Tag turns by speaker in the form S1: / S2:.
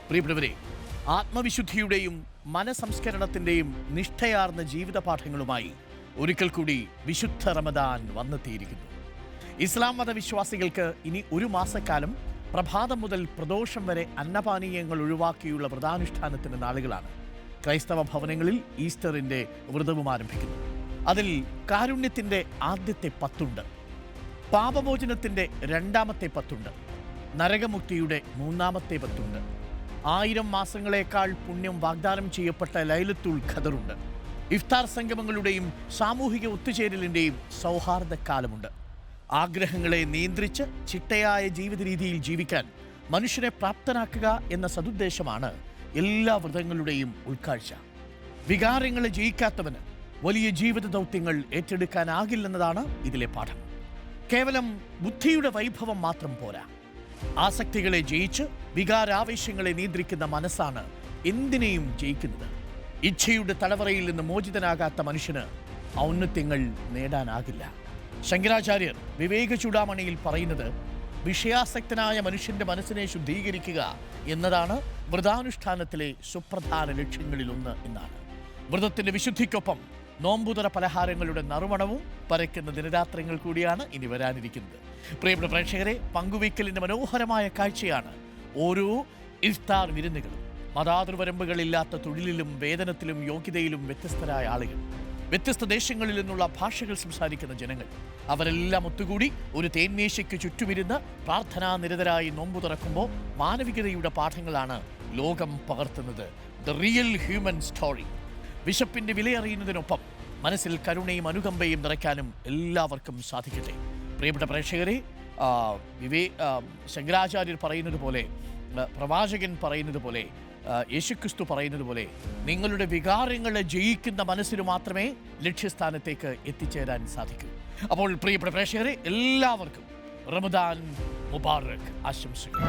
S1: പ്രിയപ്പെട്ടവരെ, ആത്മവിശുദ്ധിയുടെയും മനസംസ്കരണത്തിൻ്റെയും നിഷ്ഠയാർന്ന ജീവിത പാഠങ്ങളുമായി ഒരിക്കൽ കൂടി വിശുദ്ധ റമദാൻ വന്നെത്തിയിരിക്കുന്നു. ഇസ്ലാം മതവിശ്വാസികൾക്ക് ഇനി ഒരു മാസക്കാലം പ്രഭാതം മുതൽ പ്രദോഷം വരെ അന്നപാനീയങ്ങൾ ഒഴിവാക്കിയുള്ള വ്രതാനുഷ്ഠാനത്തിൻ്റെ നാളുകളാണ്. ക്രൈസ്തവ ഭവനങ്ങളിൽ ഈസ്റ്ററിൻ്റെ വ്രതവും ആരംഭിക്കുന്നു. അതിൽ കാരുണ്യത്തിൻ്റെ ആദ്യത്തെ 10 പാപമോചനത്തിൻ്റെ 2ാമത്തെ 10, നരകമുക്തിയുടെ 3ാമത്തെ 10, 1000 മാസങ്ങളേക്കാൾ പുണ്യം വാഗ്ദാനം ചെയ്യപ്പെട്ട ലൈലത്തുൽ ഖദറുണ്ട്. ഇഫ്താർ സംഗമങ്ങളുടെയും സാമൂഹിക ഒത്തുചേരലിൻ്റെയും സൗഹാർദ്ദക്കാലമുണ്ട്. ആഗ്രഹങ്ങളെ നിയന്ത്രിച്ച് ചിട്ടയായ ജീവിത രീതിയിൽ ജീവിക്കാൻ മനുഷ്യനെ പ്രാപ്തനാക്കുക എന്ന സതുദ്ദേശമാണ് എല്ലാ വ്രതങ്ങളുടെയും ഉൾക്കാഴ്ച. വികാരങ്ങളെ ജയിക്കാത്തവന് വലിയ ജീവിത ദൗത്യങ്ങൾ ഏറ്റെടുക്കാനാകില്ലെന്നതാണ് ഇതിലെ പാഠം. കേവലം ബുദ്ധിയുടെ വൈഭവം മാത്രം പോരാ. ആസക്തികളെ ജയിച്ച് വികാരാവേശങ്ങളെ നിയന്ത്രിക്കുന്ന മനസ്സാണ് എന്തിനേയും ജയിക്കുന്നത്. ഇച്ഛയുടെ തടവറയിൽ നിന്ന് മോചിതനാകാത്ത മനുഷ്യന് ഔന്നത്യങ്ങൾ നേടാനാകില്ല. ശങ്കരാചാര്യർ വിവേക ചൂടാമണിയിൽ പറയുന്നത് വിഷയാസക്തനായ മനുഷ്യന്റെ മനസ്സിനെ ശുദ്ധീകരിക്കുക എന്നതാണ് വ്രതാനുഷ്ഠാനത്തിലെ സുപ്രധാന ലക്ഷ്യങ്ങളിലൊന്ന് എന്നാണ്. വ്രതത്തിന്റെ വിശുദ്ധിക്കൊപ്പം നോമ്പുതറ പലഹാരങ്ങളുടെ നറുമണവും പരക്കുന്ന ദിനരാത്രങ്ങൾ കൂടിയാണ് ഇനി വരാനിരിക്കുന്നത്. പ്രിയപ്പെട്ട പ്രേക്ഷകരെ, പങ്കുവയ്ക്കലിൻ്റെ മനോഹരമായ കാഴ്ചയാണ് ഓരോ ഇഫ്താർ വിരുന്നുകളും. മതാതിർവരമ്പുകളില്ലാത്ത തൊഴിലിലും വേതനത്തിലും യോഗ്യതയിലും വ്യത്യസ്തരായ ആളുകൾ, വ്യത്യസ്ത ദേശങ്ങളിൽ നിന്നുള്ള ഭാഷകൾ സംസാരിക്കുന്ന ജനങ്ങൾ, അവരെല്ലാം ഒത്തുകൂടി ഒരു തേന്മേശയ്ക്ക് ചുറ്റുമിരുന്ന് പ്രാർത്ഥനാ നിരതരായി നോമ്പു തുറക്കുമ്പോൾ മാനവികതയുടെ പാഠങ്ങളാണ് ലോകം പകർത്തുന്നത്. The real human story. വിശപ്പിൻ്റെ വിലയറിയുന്നതിനൊപ്പം മനസ്സിൽ കരുണയും അനുകമ്പയും നിറയ്ക്കാനും എല്ലാവർക്കും സാധിക്കട്ടെ. പ്രിയപ്പെട്ട പ്രേക്ഷകരെ, ശങ്കരാചാര്യർ പറയുന്നത് പോലെ, പ്രവാചകൻ പറയുന്നത് പോലെ, യേശുക്രിസ്തു പറയുന്നത് പോലെ, നിങ്ങളുടെ വികാരങ്ങളെ ജയിക്കുന്ന മനസ്സിന് മാത്രമേ ലക്ഷ്യസ്ഥാനത്തേക്ക് എത്തിച്ചേരാൻ സാധിക്കൂ. അപ്പോൾ പ്രിയപ്പെട്ട പ്രേക്ഷകരെ, എല്ലാവർക്കും റമദാൻ മുബാറക് ആശംസകൾ.